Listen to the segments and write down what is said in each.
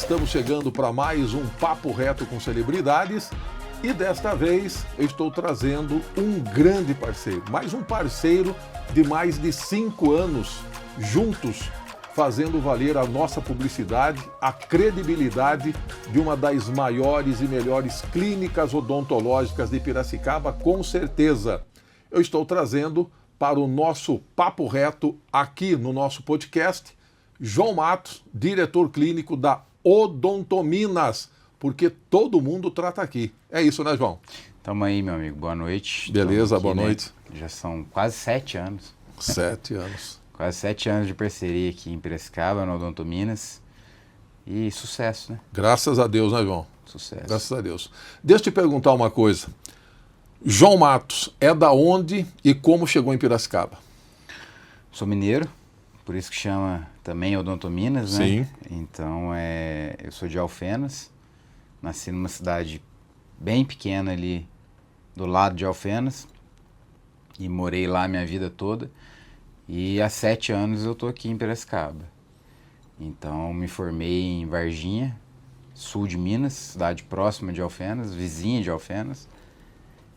estamos chegando para mais um Papo Reto com celebridades e desta vez eu estou trazendo um grande parceiro, mais um parceiro de mais de 5 anos juntos, fazendo valer a nossa publicidade, a credibilidade de uma das maiores e melhores clínicas odontológicas de Piracicaba, com certeza. Eu estou trazendo para o nosso Papo Reto aqui no nosso podcast, João Matos, diretor clínico da Odontominas, porque todo mundo trata aqui. É isso, né, João? Tamo aí, meu amigo. Boa noite. Beleza, aqui, boa noite. Né? Já são quase 7 anos. 7 anos. Quase 7 anos de parceria aqui em Piracicaba, na Odontominas. E sucesso, né? Graças a Deus, né, João? Sucesso. Graças a Deus. Deixa eu te perguntar uma coisa. João Matos é da onde e como chegou em Piracicaba? Sou mineiro, por isso que chama também Odontominas, né? Sim. Então, eu sou de Alfenas, nasci numa cidade bem pequena ali do lado de Alfenas e morei lá a minha vida toda. E há 7 anos eu tô aqui em Piracicaba. Então, me formei em Varginha, sul de Minas, cidade próxima de Alfenas, vizinha de Alfenas.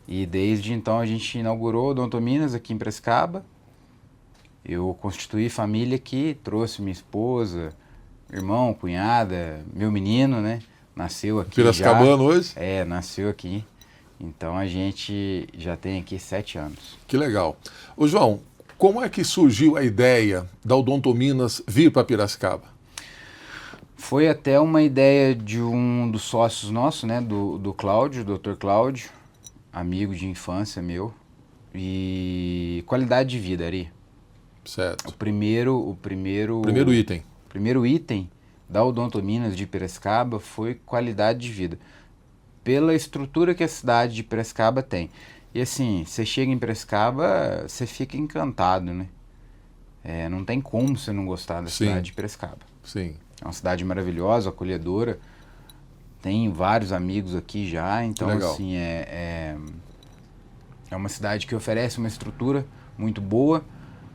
E desde então a gente inaugurou Odontominas aqui em Piracicaba. Eu constituí família aqui, trouxe minha esposa, irmão, cunhada, meu menino, né? Nasceu aqui. Piracicabano hoje? Nasceu aqui. Então a gente já tem aqui 7 anos. Que legal. Ô João, como é que surgiu a ideia da Odontominas vir para Piracicaba? Foi até uma ideia de um dos sócios nossos, né? Do Cláudio, Dr. Cláudio, amigo de infância meu. E qualidade de vida, Ari. Certo. O primeiro item. Primeiro item da Odontominas de Piracicaba foi qualidade de vida. Pela estrutura que a cidade de Piracicaba tem. E assim, você chega em Piracicaba, você fica encantado, né? Não tem como você não gostar da cidade de Piracicaba. Sim. É uma cidade maravilhosa, acolhedora. Tem vários amigos aqui já, então assim, é uma cidade que oferece uma estrutura muito boa.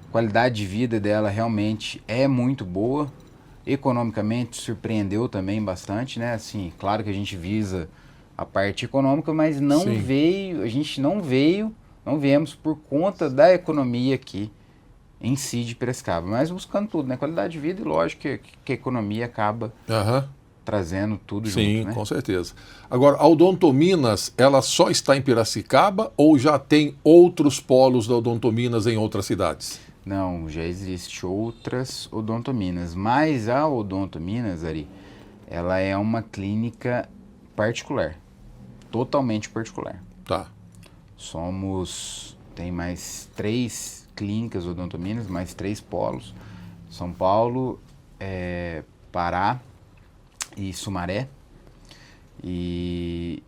A qualidade de vida dela realmente é muito boa. Economicamente surpreendeu também bastante, né? Assim, claro que a gente visa a parte econômica, mas não viemos por conta da economia aqui em si de Piracicaba, mas buscando tudo, né? Qualidade de vida e lógico que a economia acaba trazendo tudo junto, né? Sim, com certeza. Agora, a Odontominas, ela só está em Piracicaba ou já tem outros polos da Odontominas em outras cidades? Não, já existem outras Odontominas, mas a Odontominas, Ari, ela é uma clínica particular, totalmente particular. Tá. Tem mais 3 clínicas Odontominas, mais 3 polos, São Paulo, Pará e Sumaré,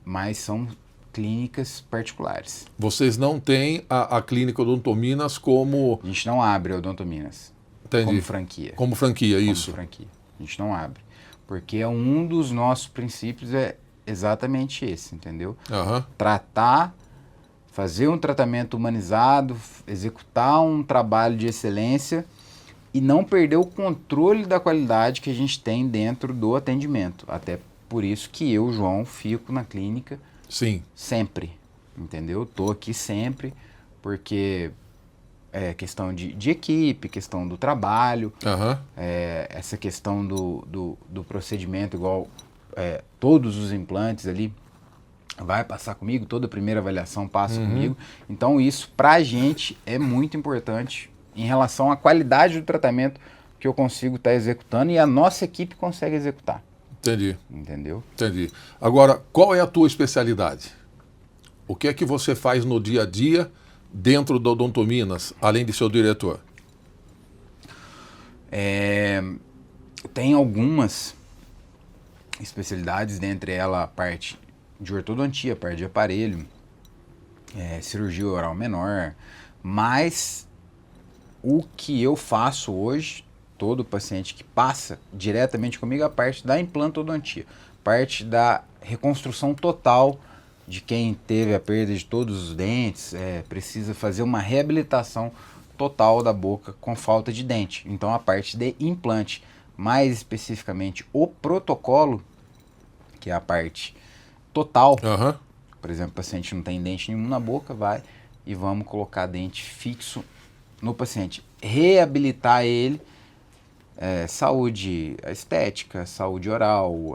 mas são clínicas particulares. Vocês não têm a clínica Odontominas como... A gente não abre Odontominas. Entendi. Como franquia. Como franquia, isso. Como franquia. A gente não abre. Porque um dos nossos princípios é exatamente esse, entendeu? Tratar, fazer um tratamento humanizado, executar um trabalho de excelência e não perder o controle da qualidade que a gente tem dentro do atendimento. Até por isso que eu, João, fico na clínica. Sim. Sempre, entendeu? Tô aqui sempre, porque é questão de equipe, questão do trabalho, essa questão do procedimento, igual todos os implantes ali, vai passar comigo, toda a primeira avaliação passa comigo. Então isso, pra gente, é muito importante em relação à qualidade do tratamento que eu consigo estar executando e a nossa equipe consegue executar. Entendi. Entendeu? Entendi. Agora, qual é a tua especialidade? O que é que você faz no dia a dia dentro da Odontominas, além de ser diretor? Tem algumas especialidades, dentre elas a parte de ortodontia, a parte de aparelho, cirurgia oral menor, mas o que eu faço hoje, todo paciente que passa diretamente comigo, é a parte da implantodontia, parte da reconstrução total de quem teve a perda de todos os dentes, precisa fazer uma reabilitação total da boca com falta de dente. Então a parte de implante, mais especificamente o protocolo, que é a parte total. Por exemplo, o paciente não tem dente nenhum na boca, vai e vamos colocar dente fixo no paciente. Reabilitar ele, saúde estética, saúde oral,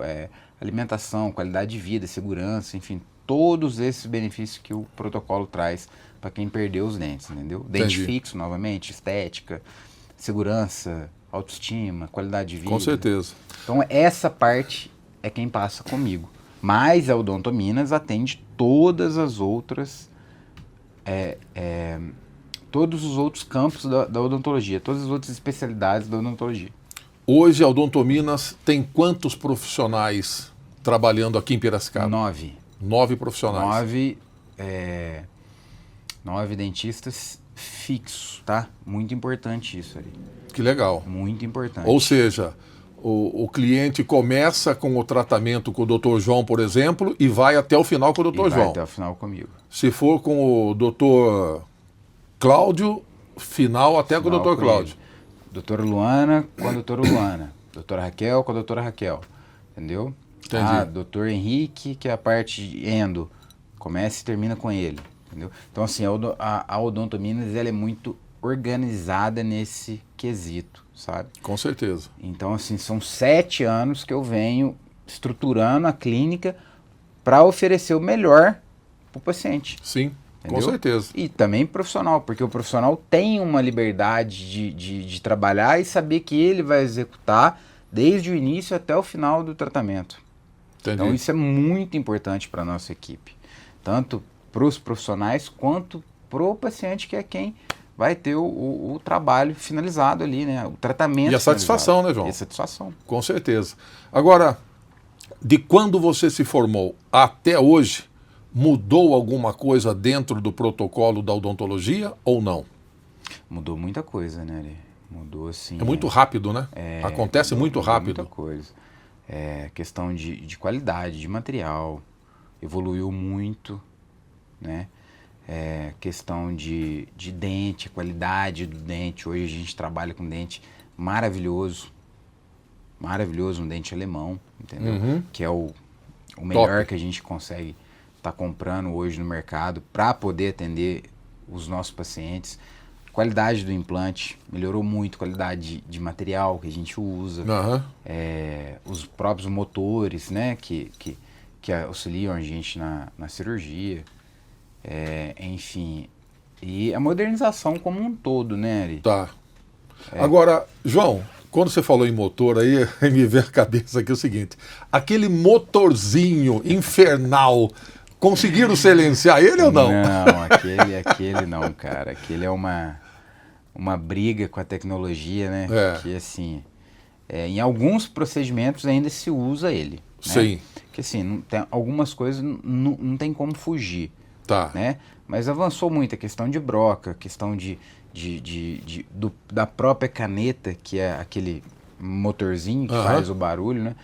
alimentação, qualidade de vida, segurança, enfim, todos esses benefícios que o protocolo traz para quem perdeu os dentes, entendeu? Dente fixo, novamente, estética, segurança, autoestima, qualidade de vida. Com certeza. Então, essa parte é quem passa comigo. Mas a Odontominas atende todas as outras, todos os outros campos da odontologia, todas as outras especialidades da odontologia. Hoje a Odontominas tem quantos profissionais trabalhando aqui em Piracicaba? 9. 9 profissionais. 9 dentistas fixos, tá? Muito importante isso ali. Que legal. Muito importante. Ou seja, o cliente começa com o tratamento com o Dr. João, por exemplo, e vai até o final com o Dr. João. Vai até o final comigo. Se for com o Dr. Cláudio, final até com o Dr. Cláudio. Doutora Luana com a doutora Luana. Doutora Raquel com a doutora Raquel. Entendeu? Entendi. Doutor Henrique, que é a parte endo. Começa e termina com ele. Entendeu? Então, assim, a Odontominas, ela é muito organizada nesse quesito, sabe? Com certeza. Então, assim, são 7 anos que eu venho estruturando a clínica para oferecer o melhor para o paciente. Sim, entendeu? Com certeza. E também profissional, porque o profissional tem uma liberdade de trabalhar e saber que ele vai executar desde o início até o final do tratamento. Entendi. Então, isso é muito importante para a nossa equipe. Tanto para os profissionais quanto para o paciente, que é quem vai ter o trabalho finalizado ali, né? O tratamento E a satisfação, finalizado. né, João? E a satisfação. Com certeza. Agora, de quando você se formou até hoje, mudou alguma coisa dentro do protocolo da odontologia ou não? Mudou muita coisa, né? Mudou assim. É muito rápido, né? Acontece muito rápido. Muita coisa. Questão de qualidade, de material, evoluiu muito, né? Questão de dente, qualidade do dente. Hoje a gente trabalha com dente maravilhoso, um dente alemão, entendeu? Uhum. Que é o melhor Top. que a gente consegue estar comprando hoje no mercado para poder atender os nossos pacientes. Qualidade do implante melhorou muito, qualidade de material que a gente usa, os próprios motores, né, que auxiliam a gente na cirurgia, enfim, e a modernização como um todo, né, Ari? Tá. Agora, João, quando você falou em motor, aí me veio a cabeça aqui o seguinte: aquele motorzinho infernal, conseguiram silenciar ele ou não? Não, aquele não, cara. Aquele é uma briga com a tecnologia, né? Que assim, em alguns procedimentos ainda se usa ele. Né? Sim. Que assim, não tem, algumas coisas não tem como fugir. Tá. Né? Mas avançou muito a questão de broca, a questão da própria caneta, que é aquele motorzinho que faz o barulho, né?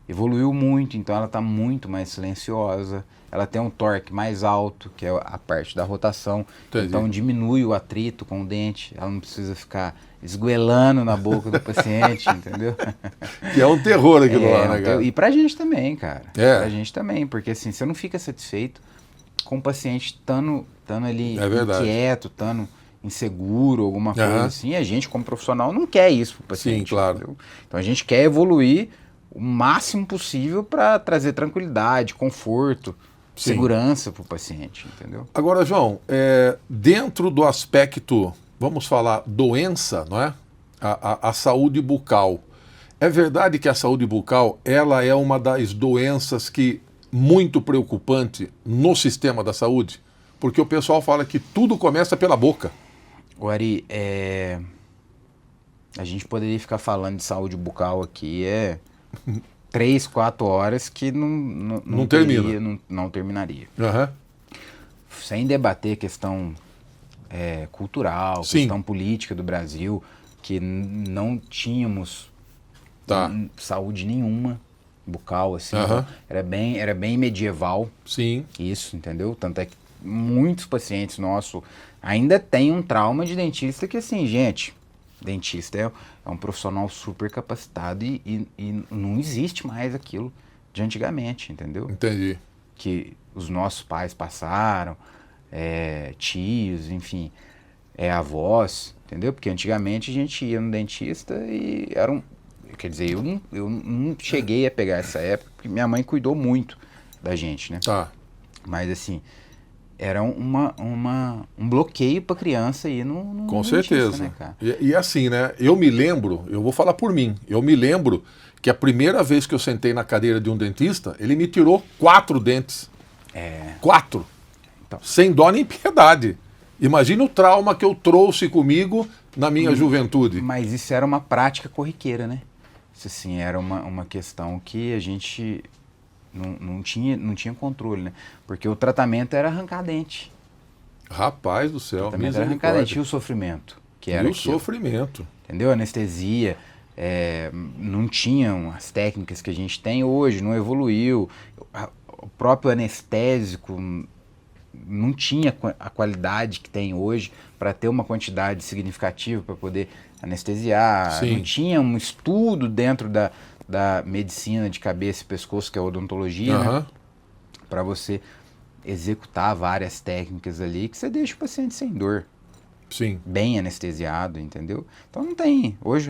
Evoluiu muito, então ela está muito mais silenciosa. Ela tem um torque mais alto, que é a parte da rotação. Entendi. Então diminui o atrito com o dente. Ela não precisa ficar esgoelando na boca do paciente, entendeu? Que é um terror aquilo lá, né, cara? E pra gente também, cara. É. Pra gente também, porque assim, você não fica satisfeito com o paciente estando ali inquieto, estando inseguro, alguma coisa assim. A gente, como profissional, não quer isso pro paciente. Sim, claro. Entendeu? Então a gente quer evoluir o máximo possível para trazer tranquilidade, conforto, segurança para o paciente, entendeu? Agora, João, dentro do aspecto, vamos falar, doença, não é? A saúde bucal. É verdade que a saúde bucal, ela é uma das doenças que muito preocupante no sistema da saúde? Porque o pessoal fala que tudo começa pela boca. O Ari, a gente poderia ficar falando de saúde bucal aqui 3, 4 horas que não termina. Não terminaria. Uhum. Sem debater questão cultural, Sim. questão política do Brasil, que não tínhamos saúde nenhuma bucal, assim. Então, era bem medieval. Sim. Isso, entendeu? Tanto é que muitos pacientes nossos ainda têm um trauma de dentista que, assim, gente, Dentista é um profissional super capacitado e não existe mais aquilo de antigamente, entendeu? Entendi. Que os nossos pais passaram, tios, enfim, avós, entendeu? Porque antigamente a gente ia no dentista e era um... Quer dizer, eu não cheguei a pegar essa época, porque minha mãe cuidou muito da gente, né? Tá. Mas assim, era um bloqueio pra criança ir no Com dentista, certeza. né, cara? E assim, né? Eu me lembro, eu vou falar por mim, eu me lembro que a primeira vez que eu sentei na cadeira de um dentista, ele me tirou 4 dentes. 4. Então. Sem dó nem piedade. Imagina o trauma que eu trouxe comigo na minha juventude. Mas isso era uma prática corriqueira, né? Isso assim, era uma questão que a gente não tinha controle, né? Porque o tratamento era arrancar dente. Rapaz do céu, O tratamento era arrancar dente. E o sofrimento? Que era e o sofrimento. Entendeu? Anestesia, não tinham as técnicas que a gente tem hoje, não evoluiu. O próprio anestésico não tinha a qualidade que tem hoje para ter uma quantidade significativa para poder anestesiar. Sim. Não tinha um estudo dentro da medicina de cabeça e pescoço, que é a odontologia, né? Para você executar várias técnicas ali que você deixa o paciente sem dor. Sim. Bem anestesiado, entendeu? Então não tem. Hoje,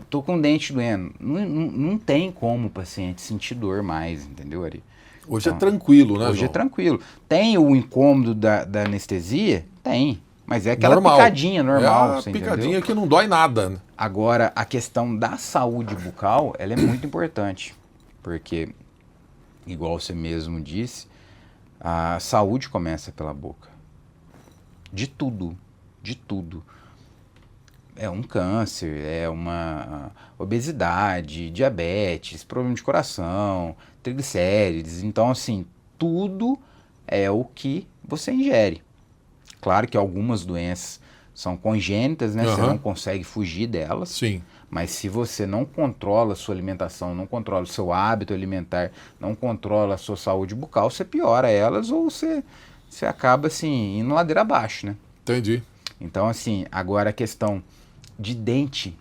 tô com o dente doendo. Não tem como o paciente sentir dor mais, entendeu, Ari? Hoje então, é tranquilo, né, Hoje João? é tranquilo. Tem o incômodo da anestesia? Tem. Mas é aquela picadinha normal. É a picadinha entendeu? Que não dói nada. Né? Agora, a questão da saúde bucal, ela é muito importante. Porque, igual você mesmo disse, a saúde começa pela boca. De tudo. De tudo. É um câncer, é uma obesidade, diabetes, problema de coração, triglicérides. Então, assim, tudo é o que você ingere. Claro que algumas doenças são congênitas, né? Você não consegue fugir delas. Sim. Mas se você não controla a sua alimentação, não controla o seu hábito alimentar, não controla a sua saúde bucal, você piora elas ou você acaba, assim, indo ladeira abaixo, né? Entendi. Então, assim, agora a questão de dente,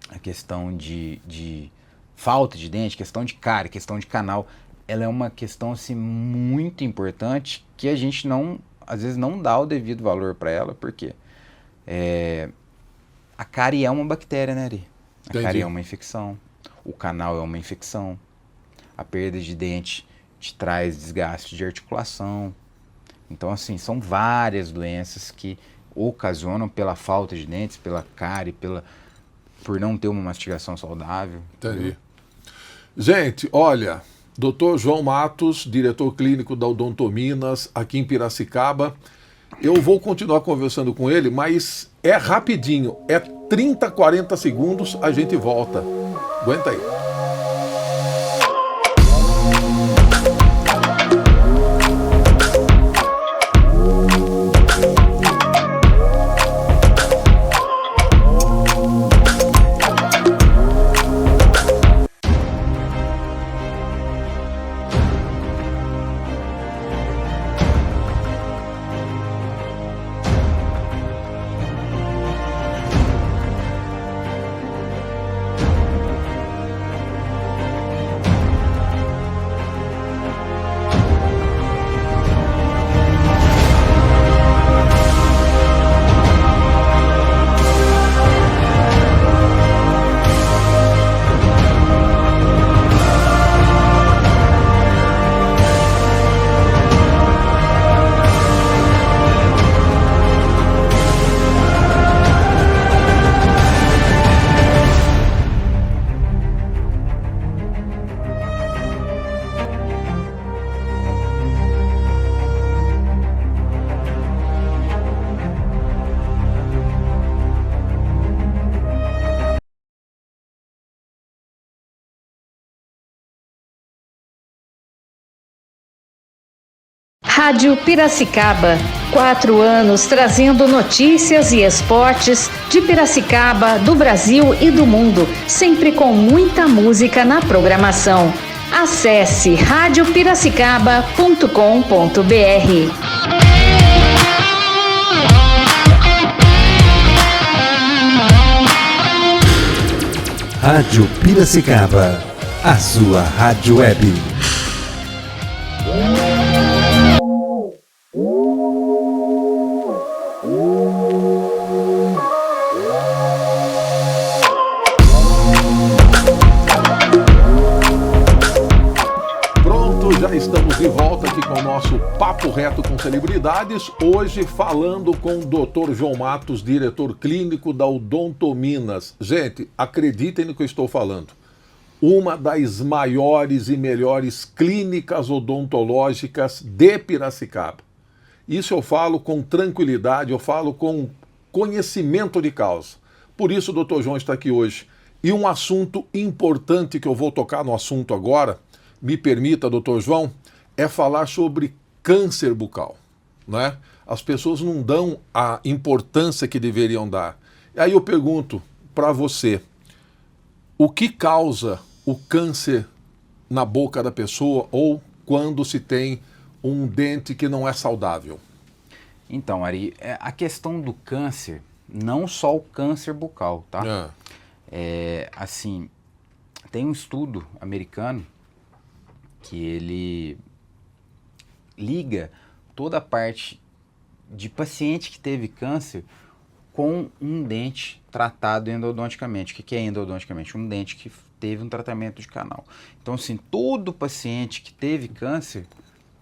a questão de falta de dente, questão de cárie, questão de canal, ela é uma questão, assim, muito importante que a gente às vezes não dá o devido valor para ela, porque a cárie é uma bactéria, né, Ari? A cárie é uma infecção, o canal é uma infecção, a perda de dente te traz desgaste de articulação. Então, assim, são várias doenças que ocasionam pela falta de dentes, pela cárie, por não ter uma mastigação saudável. Entendi. Gente, olha, Dr. João Matos, diretor clínico da Odontominas, aqui em Piracicaba. Eu vou continuar conversando com ele, mas é rapidinho, é 30, 40 segundos, a gente volta. Aguenta aí. Rádio Piracicaba, 4 anos trazendo notícias e esportes de Piracicaba, do Brasil e do mundo, sempre com muita música na programação. Acesse radiopiracicaba.com.br. Rádio Piracicaba, a sua rádio web. Já estamos de volta aqui com o nosso Papo Reto com Celebridades, hoje falando com o Dr. João Matos, diretor clínico da Odontominas. Gente, acreditem no que eu estou falando. Uma das maiores e melhores clínicas odontológicas de Piracicaba. Isso eu falo com tranquilidade, eu falo com conhecimento de causa. Por isso o Dr. João está aqui hoje. E um assunto importante que eu vou tocar no assunto agora, me permita, doutor João, é falar sobre câncer bucal, né? As pessoas não dão a importância que deveriam dar. E aí eu pergunto para você, o que causa o câncer na boca da pessoa ou quando se tem um dente que não é saudável? Então, Ari, a questão do câncer, não só o câncer bucal, tá? Assim, tem um estudo americano que ele liga toda a parte de paciente que teve câncer com um dente tratado endodonticamente. O que é endodonticamente? Um dente que teve um tratamento de canal. Então, assim, todo paciente que teve câncer,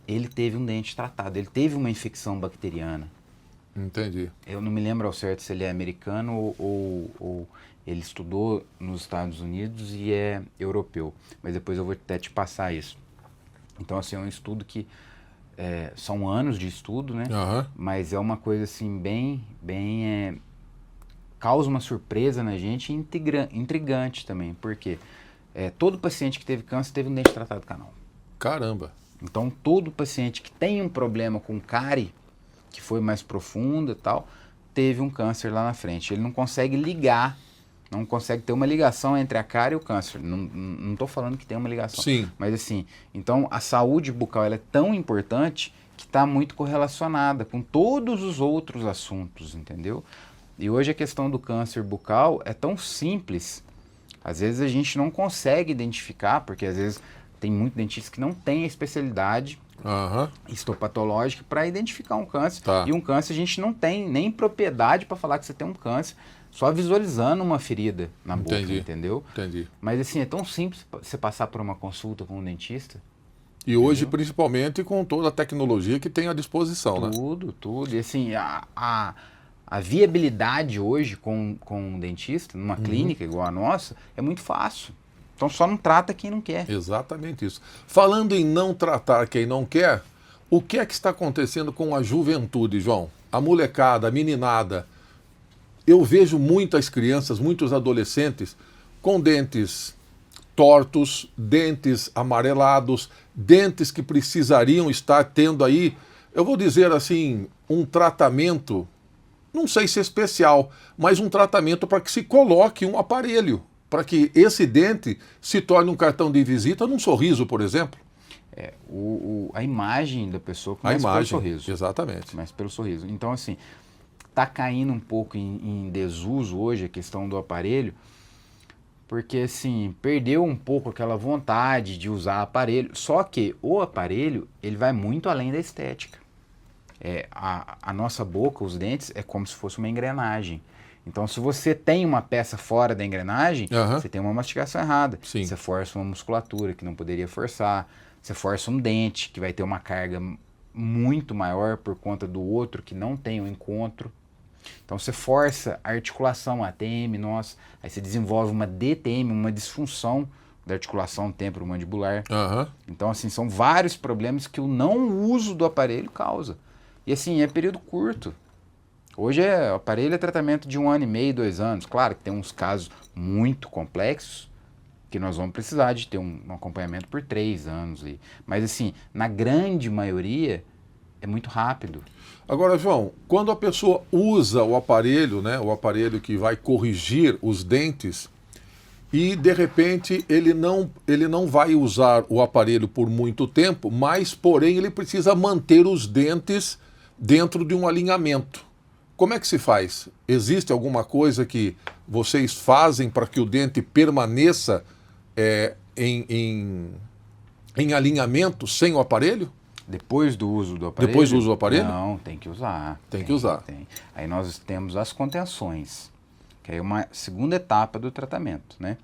ele teve um dente tratado, ele teve uma infecção bacteriana. Entendi. Eu não me lembro ao certo se ele é americano ou ele estudou nos Estados Unidos e é europeu, mas depois eu vou até te passar isso. Então, assim, é um estudo que são anos de estudo, né? Uhum. Mas é uma coisa, assim, bem causa uma surpresa na gente e intrigante também, porque todo paciente que teve câncer teve um dente tratado de canal. Caramba! Então, todo paciente que tem um problema com cárie, que foi mais profunda e tal, teve um câncer lá na frente. Ele não consegue ligar, não consegue ter uma ligação entre a cárie e o câncer. Não estou falando que tem uma ligação. Sim. Mas assim, então a saúde bucal ela é tão importante que está muito correlacionada com todos os outros assuntos, entendeu? E hoje a questão do câncer bucal é tão simples. Às vezes a gente não consegue identificar, porque às vezes tem muito dentista que não tem a especialidade histopatológica para identificar um câncer. Tá. E um câncer a gente não tem nem propriedade para falar que você tem um câncer, só visualizando uma ferida na boca, entendeu? Entendi. Mas assim, é tão simples você passar por uma consulta com um dentista. E hoje, principalmente, com toda a tecnologia que tem à disposição, né? Tudo. E assim, a viabilidade hoje com um dentista, numa clínica igual a nossa, é muito fácil. Então só não trata quem não quer. Exatamente isso. Falando em não tratar quem não quer, o que é que está acontecendo com a juventude, João? A molecada, a meninada. Eu vejo muitas crianças, muitos adolescentes com dentes tortos, dentes amarelados, dentes que precisariam estar tendo aí, eu vou dizer assim, um tratamento, não sei se especial, mas um tratamento para que se coloque um aparelho, para que esse dente se torne um cartão de visita num sorriso, por exemplo. A imagem da pessoa começa pelo sorriso. Exatamente. Começa pelo sorriso. Então, assim, está caindo um pouco em desuso hoje a questão do aparelho, porque, assim, perdeu um pouco aquela vontade de usar aparelho, só que o aparelho, ele vai muito além da estética. A nossa boca, os dentes, é como se fosse uma engrenagem. Então, se você tem uma peça fora da engrenagem, você tem uma mastigação errada. Sim. Você força uma musculatura que não poderia forçar, você força um dente que vai ter uma carga muito maior por conta do outro que não tem o encontro. Então, você força a articulação, a ATM, aí você desenvolve uma DTM, uma disfunção da articulação temporomandibular. Então, assim, são vários problemas que o não uso do aparelho causa. E, assim, é período curto. Hoje o aparelho é tratamento de 1 ano e meio, 2 anos. Claro que tem uns casos muito complexos que nós vamos precisar de ter um acompanhamento por 3 anos. Mas, assim, na grande maioria, é muito rápido. Agora, João, quando a pessoa usa o aparelho, né, o aparelho que vai corrigir os dentes, e de repente ele não vai usar o aparelho por muito tempo, mas porém ele precisa manter os dentes dentro de um alinhamento. como é que se faz? Existe alguma coisa que vocês fazem para que o dente permaneça em alinhamento sem o aparelho? Depois do uso do aparelho? Depois do uso do aparelho? Não, tem que usar. Tem que usar. Tem. Aí nós temos as contenções, que é uma segunda etapa do tratamento, né?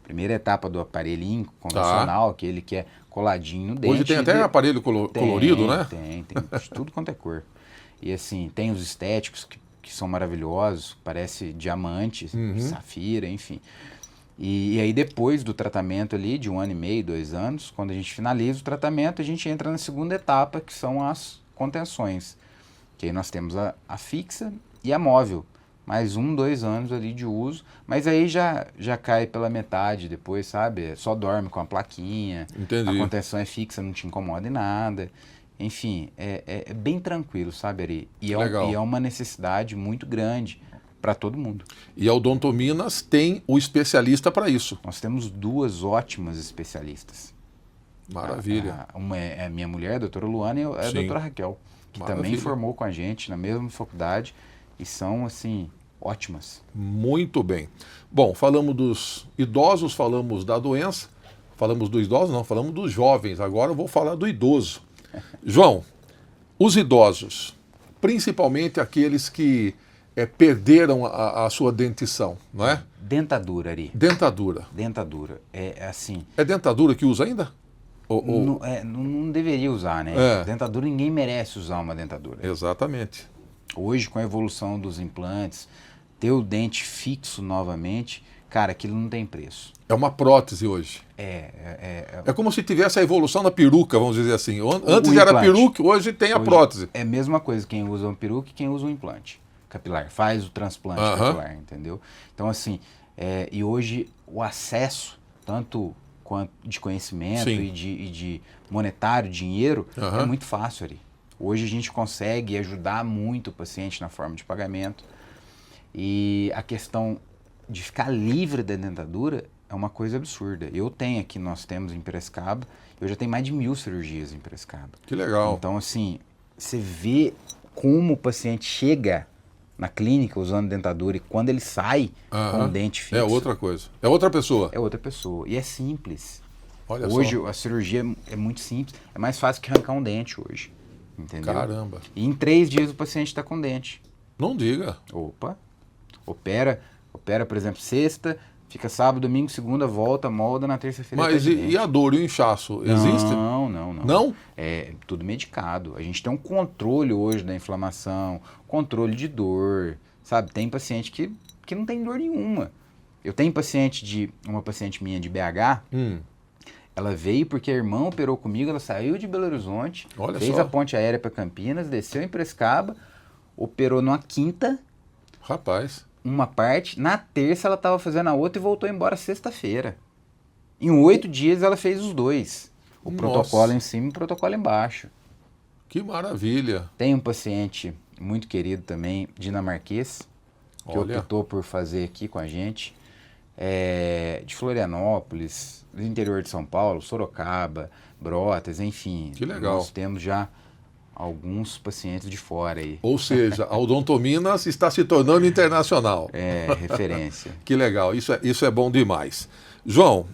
Primeira etapa do aparelhinho convencional, aquele que é coladinho no dente. Hoje tem até aparelho colorido, né? Tem de tudo quanto é cor. E assim, tem os estéticos que são maravilhosos, parece diamante, safira, enfim. E aí depois do tratamento ali, de 1 ano e meio, 2 anos, quando a gente finaliza o tratamento, a gente entra na segunda etapa, que são as contenções. Que aí nós temos a fixa e a móvel. Mais 1, 2 anos ali de uso, mas aí já cai pela metade depois, sabe? Só dorme com a plaquinha. Entendi. A contenção é fixa, não te incomoda em nada. Enfim, é bem tranquilo, sabe, Ari? E é uma necessidade muito grande para todo mundo. E a Odontominas tem o especialista para isso. Nós temos 2 ótimas especialistas. Maravilha. Uma é a minha mulher, a doutora Luana, e a doutora Raquel, que também formou com a gente na mesma faculdade e são, assim, ótimas. Muito bem. Bom, falamos dos idosos, falamos da doença, falamos dos idosos, não, falamos dos jovens. Agora eu vou falar do idoso. João, os idosos, principalmente aqueles que perderam a sua dentição, não é? Dentadura, Ari. Dentadura. Dentadura. É assim... É dentadura que usa ainda? Não deveria usar, né? Dentadura, ninguém merece usar uma dentadura. Exatamente. Hoje, com a evolução dos implantes, ter o dente fixo novamente, cara, aquilo não tem preço. É uma prótese hoje. É como se tivesse a evolução da peruca, vamos dizer assim. Antes era peruca, hoje tem a prótese. É a mesma coisa quem usa uma peruca e quem usa um implante capilar. Faz o transplante capilar, entendeu? Então, assim, e hoje o acesso, tanto de conhecimento e de monetário, dinheiro, é muito fácil ali. Hoje a gente consegue ajudar muito o paciente na forma de pagamento. E a questão de ficar livre da dentadura é uma coisa absurda. Nós temos em Piracicaba, eu já tenho mais de 1000 cirurgias em Piracicaba. Que legal. Então, assim, você vê como o paciente chega na clínica usando dentadura e quando ele sai com o dente fixo. É outra coisa. É outra pessoa. É outra pessoa. E é simples. Olha hoje só. A cirurgia é muito simples. É mais fácil que arrancar um dente hoje. Entendeu? Caramba. E em 3 dias o paciente está com dente. Não diga. Opa. Opera, por exemplo, sexta, fica sábado, domingo, segunda, volta, molda, na terça-feira. Mas e a dor e o inchaço? Existe? Não. Não? É tudo medicado. A gente tem um controle hoje da inflamação, controle de dor, sabe? Tem paciente que não tem dor nenhuma. Eu tenho uma paciente minha de BH, ela veio porque a irmã operou comigo, ela saiu de Belo Horizonte, fez a ponte aérea para Campinas, desceu em Piracicaba, operou numa quinta. Rapaz. Uma parte, na terça ela estava fazendo a outra e voltou embora sexta-feira. Em 8 dias ela fez os 2. O protocolo em cima e o protocolo embaixo. Que maravilha. Tem um paciente muito querido também, dinamarquês, que optou por fazer aqui com a gente, de Florianópolis, do interior de São Paulo, Sorocaba, Brotas, enfim. Que legal. Nós temos já alguns pacientes de fora aí. Ou seja, a Odontominas está se tornando internacional. É, referência. Que legal, isso é bom demais. João,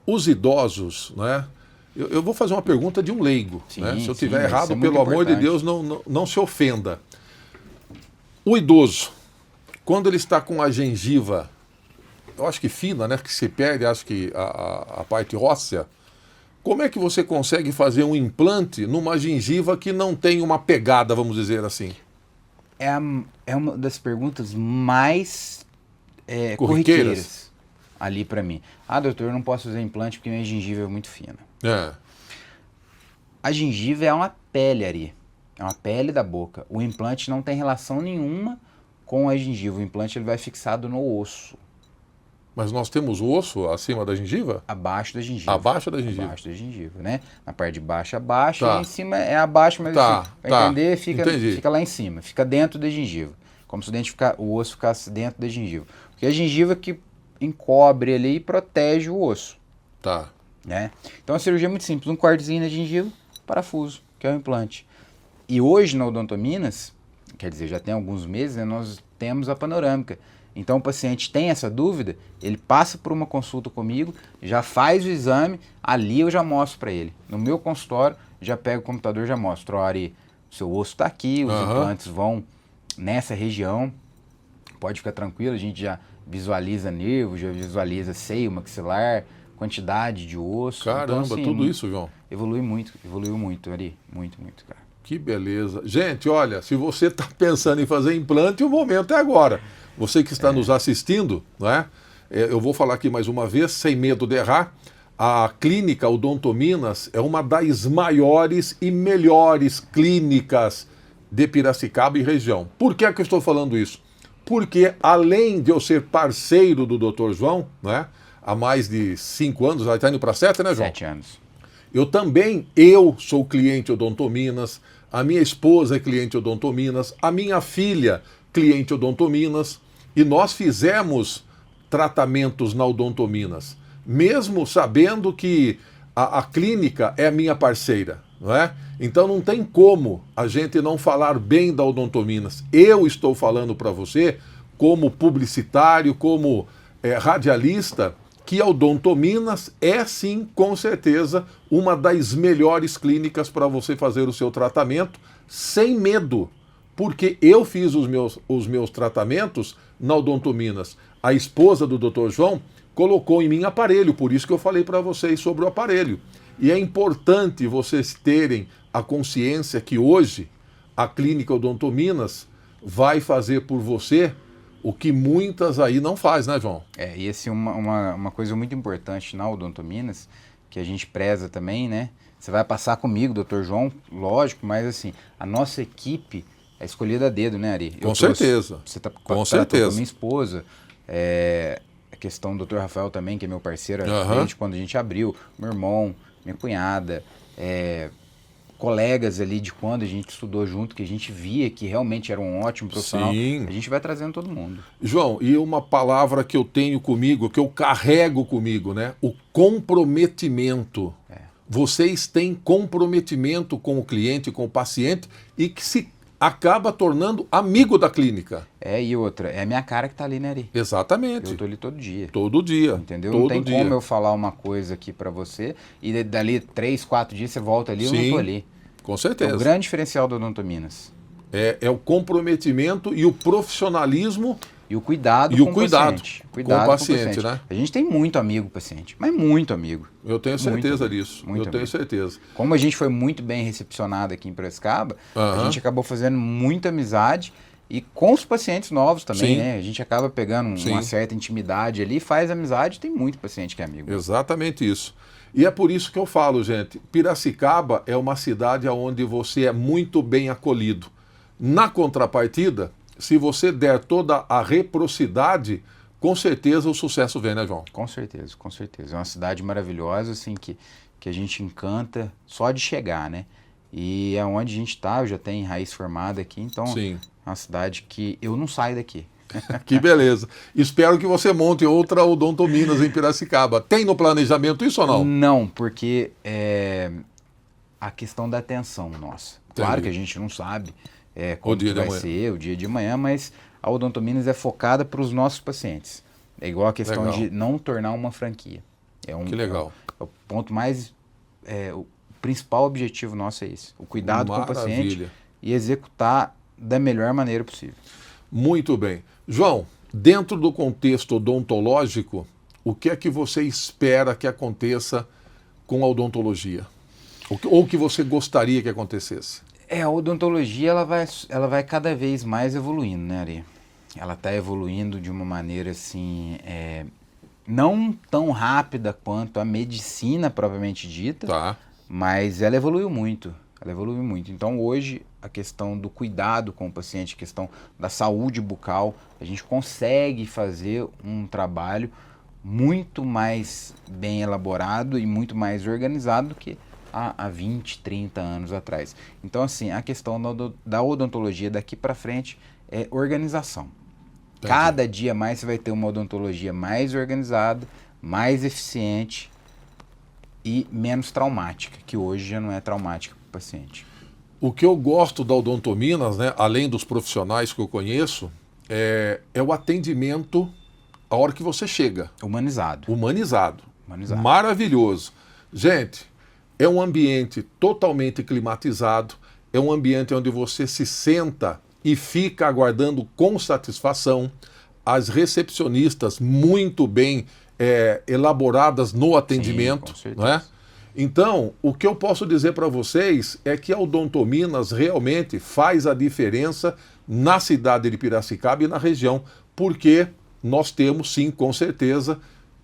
os idosos, né? Eu vou fazer uma pergunta de um leigo. Sim, né? Se eu estiver errado, é pelo amor de Deus, não se ofenda. O idoso, quando ele está com a gengiva, eu acho que fina, né? Que se perde, acho que a parte óssea, como é que você consegue fazer um implante numa gengiva que não tem uma pegada, vamos dizer assim? É uma das perguntas mais corriqueiras ali para mim. Doutor, eu não posso fazer implante porque minha gengiva é muito fina. A gengiva é uma pele, Ari. É uma pele da boca. O implante não tem relação nenhuma com a gengiva. O implante ele vai fixado no osso. Mas nós temos o osso acima da gengiva? Abaixo da gengiva. Abaixo da gengiva. Abaixo da gengiva, né? Na parte de baixo, abaixo, e em cima é abaixo, mas para entender, fica lá em cima. Fica dentro da gengiva. Como se o osso ficasse dentro da gengiva. Porque a gengiva que encobre ali e protege o osso. Tá. Né? Então a cirurgia é muito simples. Um cortezinho na gengiva, parafuso, que é o implante. E hoje na Odontominas, quer dizer, já tem alguns meses, né, nós temos a panorâmica. Então o paciente tem essa dúvida, ele passa por uma consulta comigo, já faz o exame, ali eu já mostro para ele. No meu consultório, já pego o computador e já mostro, ó, Ari, o seu osso está aqui, os implantes vão nessa região, pode ficar tranquilo, a gente já visualiza nervo, já visualiza seio, maxilar, quantidade de osso. Caramba, então, assim, tudo isso, João? Evoluiu muito, Ari, muito, cara. Que beleza. Gente, olha, se você está pensando em fazer implante, o momento é agora. Você que está nos assistindo, né? Eu vou falar aqui mais uma vez, sem medo de errar, a clínica Odontominas é uma das maiores e melhores clínicas de Piracicaba e região. Por que é que eu estou falando isso? Porque além de eu ser parceiro do Dr. João, né? Há mais de 5 anos, já está indo para 7, né, João? 7 anos. Eu sou cliente Odontominas, a minha esposa é cliente Odontominas, a minha filha cliente Odontominas, e nós fizemos tratamentos na Odontominas, mesmo sabendo que a clínica é minha parceira, não é? Então não tem como a gente não falar bem da Odontominas. Eu estou falando para você, como publicitário, como radialista, que a Odontominas é sim, com certeza, uma das melhores clínicas para você fazer o seu tratamento sem medo. Porque eu fiz os meus tratamentos na Odontominas. A esposa do Dr. João colocou em mim aparelho, por isso que eu falei para vocês sobre o aparelho. E é importante vocês terem a consciência que hoje a clínica Odontominas vai fazer por você o que muitas aí não faz, né, João? E assim, uma coisa muito importante na Odontominas, que a gente preza também, né? Você vai passar comigo, Dr. João, lógico, mas assim, a nossa equipe é escolhida a dedo, né, Ari? Com certeza. Você tá com certeza. Com a minha esposa, a questão do Dr. Rafael também, que é meu parceiro, desde quando a gente abriu, meu irmão, minha cunhada, colegas ali de quando a gente estudou junto, que a gente via que realmente era um ótimo profissional, Sim. A gente vai trazendo todo mundo. João, e uma palavra que eu tenho comigo, que eu carrego comigo, né? O comprometimento. Vocês têm comprometimento com o cliente, com o paciente, e que se acaba tornando amigo da clínica. E outra, é a minha cara que tá ali, né, Ari? Exatamente. Eu tô ali todo dia. Todo dia. Entendeu? Todo não tem dia. como eu falar uma coisa aqui pra você e dali 3, 4 dias você volta ali, eu não tô ali. Com certeza. É o grande diferencial do Odontominas. É o comprometimento e o profissionalismo e o cuidado com o paciente. Cuidado com o paciente, né? A gente tem muito amigo paciente, mas muito amigo. Eu tenho certeza disso. Tenho certeza. Como a gente foi muito bem recepcionado aqui em Piracicaba, a gente acabou fazendo muita amizade e com os pacientes novos também, né? A gente acaba pegando uma certa intimidade ali, faz amizade, tem muito paciente que é amigo. Exatamente isso. E é por isso que eu falo, gente, Piracicaba é uma cidade onde você é muito bem acolhido. Na contrapartida, se você der toda a reciprocidade, com certeza o sucesso vem, né, João? Com certeza, com certeza. É uma cidade maravilhosa, assim, que a gente encanta só de chegar, né? E é onde a gente está, eu já tenho raiz formada aqui, então é uma cidade que eu não saio daqui. Que beleza. Espero que você monte outra Odontominas em Piracicaba. Tem no planejamento isso ou não? Não, porque a questão da atenção nossa. Claro que a gente não sabe como que vai ser o dia de amanhã, mas a Odontominas é focada para os nossos pacientes. É igual a questão de não tornar uma franquia. Que legal. É o ponto mais... o principal objetivo nosso é esse. O cuidado com o paciente e executar da melhor maneira possível. Muito bem. João, dentro do contexto odontológico, o que é que você espera que aconteça com a odontologia? Ou que você gostaria que acontecesse? A odontologia ela vai cada vez mais evoluindo, né, Ari? Ela está evoluindo de uma maneira assim, não tão rápida quanto a medicina propriamente dita, mas ela evoluiu muito. Então hoje a questão do cuidado com o paciente, a questão da saúde bucal, a gente consegue fazer um trabalho muito mais bem elaborado e muito mais organizado do que há 20, 30 anos atrás. Então assim, a questão da odontologia daqui para frente é organização. Cada dia mais você vai ter uma odontologia mais organizada, mais eficiente e menos traumática, que hoje já não é traumática para o paciente. O que eu gosto da Odontominas, né, além dos profissionais que eu conheço, é o atendimento a hora que você chega. Humanizado. Humanizado. Humanizado. Maravilhoso. Gente, é um ambiente totalmente climatizado, é um ambiente onde você se senta e fica aguardando com satisfação. As recepcionistas muito bem elaboradas no atendimento. Sim, com não é? certeza. Então, o que eu posso dizer para vocês é que a Odontominas realmente faz a diferença na cidade de Piracicaba e na região, porque nós temos, sim, com certeza,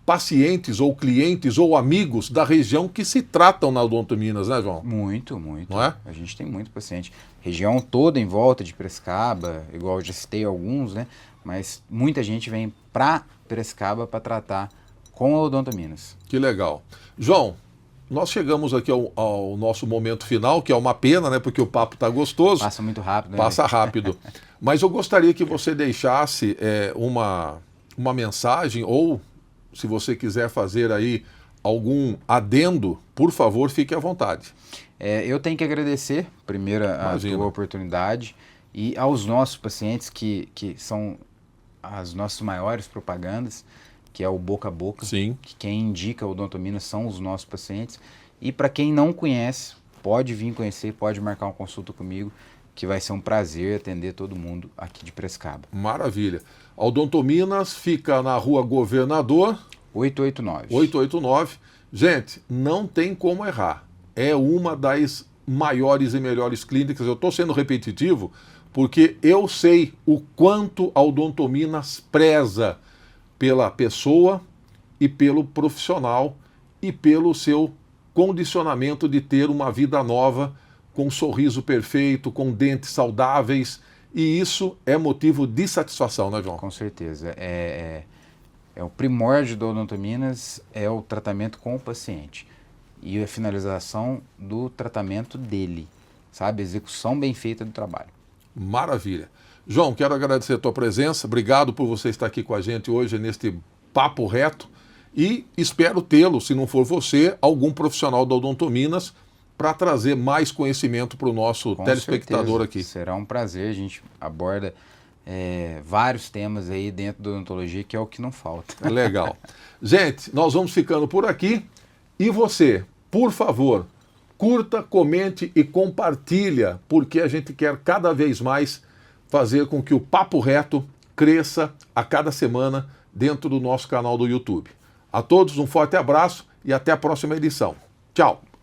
pacientes ou clientes ou amigos da região que se tratam na Odontominas, né, João? Muito, muito. Não é? A gente tem muito paciente. Região toda em volta de Piracicaba, igual eu já citei alguns, né? Mas muita gente vem para Piracicaba para tratar com a Odontominas. Que legal. João, nós chegamos aqui ao nosso momento final, que é uma pena, né? Porque o papo está gostoso. Passa muito rápido, né? Passa rápido. Mas eu gostaria que você deixasse uma mensagem, ou se você quiser fazer aí algum adendo, por favor, fique à vontade. Eu tenho que agradecer, primeiro, a tua oportunidade e aos nossos pacientes, que são as nossas maiores propagandas, que é o boca a boca. Sim. Que quem indica o Odontominas são os nossos pacientes. E para quem não conhece, pode vir conhecer, pode marcar uma consulta comigo, que vai ser um prazer atender todo mundo aqui de Piracicaba. Maravilha. A Odontominas fica na Rua Governador 889. 889. Gente, não tem como errar. É uma das maiores e melhores clínicas. Eu estou sendo repetitivo porque eu sei o quanto a Odontominas preza pela pessoa e pelo profissional e pelo seu condicionamento de ter uma vida nova, com um sorriso perfeito, com dentes saudáveis, e isso é motivo de satisfação, né, João? Com certeza. O primórdio da Odontominas é o tratamento com o paciente e a finalização do tratamento dele, sabe? Execução bem feita do trabalho. Maravilha. João, quero agradecer a tua presença, obrigado por você estar aqui com a gente hoje neste papo reto e espero tê-lo, se não for você, algum profissional da Odontominas para trazer mais conhecimento para o nosso telespectador aqui. Será um prazer, a gente aborda vários temas aí dentro da odontologia, que é o que não falta. Legal. Gente, nós vamos ficando por aqui e você, por favor, curta, comente e compartilha, porque a gente quer cada vez mais fazer com que o Papo Reto cresça a cada semana dentro do nosso canal do YouTube. A todos um forte abraço e até a próxima edição. Tchau!